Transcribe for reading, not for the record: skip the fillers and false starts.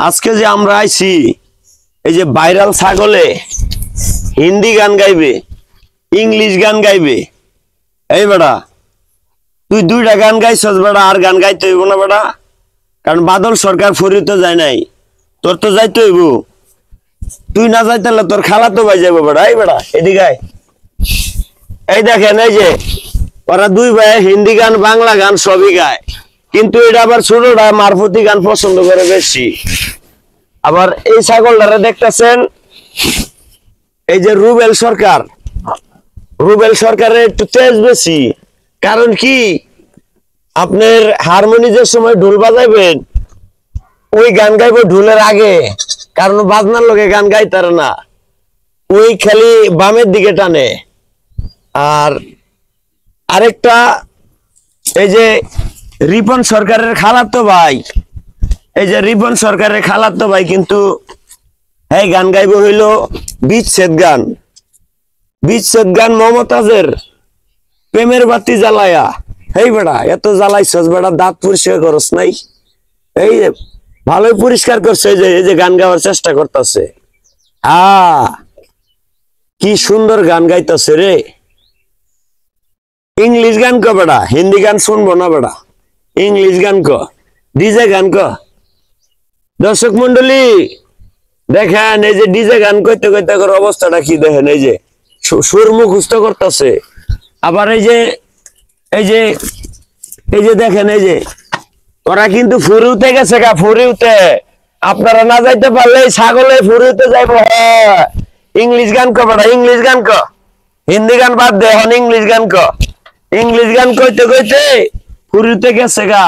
আজকে যে আমরা আইছি এই যে ভাইরাল ছাগলে হিন্দি গান গাইবে, ইংলিশ গান গাইবে। এই বেটা তুই দুইটা গান গাইছস বেটা, আর গান গাইতে হইব না বেটা, কারণ বাদল সরকার ফরিতে যায় নাই, তোর তো যাইতে হইব। তুই না যাইতে তোর খালা তো ভাই যাবো বেটা। এই বেটা এদিকে আয়। এই দেখেন এই যে ওরা দুই ভাই হিন্দি গান বাংলা গান সবই গায়, কিন্তু এটা আবার ছোটটা মারফতি গান পছন্দ করে বেশি। আবার এই ছাগলটারে দেখতেছেন, এই যে রুবেল সরকারের একটু তেজ বেশি। কারণ কি, আপনার হারমোনিজের সময় ঢোল বাজাইবেন, ওই গান গাইবো ঢোলের আগে, কারণ বাজনার লোকে গান গাইতারে না, ওই খালি বামের দিকে টানে। আর আরেকটা এই যে রিপন সরকারের খালাতো ভাই, এই যে রিপন সরকারের খালাতো ভাই কিন্তু এই গান গাইব হইলো বিচ্ছেদ গান মমতাজের প্রেমের বাতি জ্বালায়া। এই বেড়া এত জ্বালাইছস বেড়া, দাঁত পরিষ্কার করস নাই? এই ভালোই পরিষ্কার করছে, এই যে গান গাওয়ার চেষ্টা করতেছে। কি সুন্দর গান গাইতেছে রে। ইংলিশ গান ক বেড়া, হিন্দি গান শুনবো না বেড়া, ইংলিশ গান ক, ডিজে গান ক। দর্শক মন্ডলী দেখেন, এই যে ডিজে গান কইতে কইতে অবস্থাটা কি দেখেন, এই যে সুর মুখস্থ করতেছে। আবার এই যে দেখেন, এই যে ওরা কিন্তু ফুরিউতে গেছে গা, ফুরিউতে। আপনারা না যাইতে পারলে ছাগলে ফুরিউতে যাইব। ইংলিশ গান ক বেড়া, ইংলিশ গান ক, হিন্দি গান বাদ দে, এখন ইংলিশ গান ক। ইংলিশ গান কইতে কইতে ফুরিউতে গেছে গা।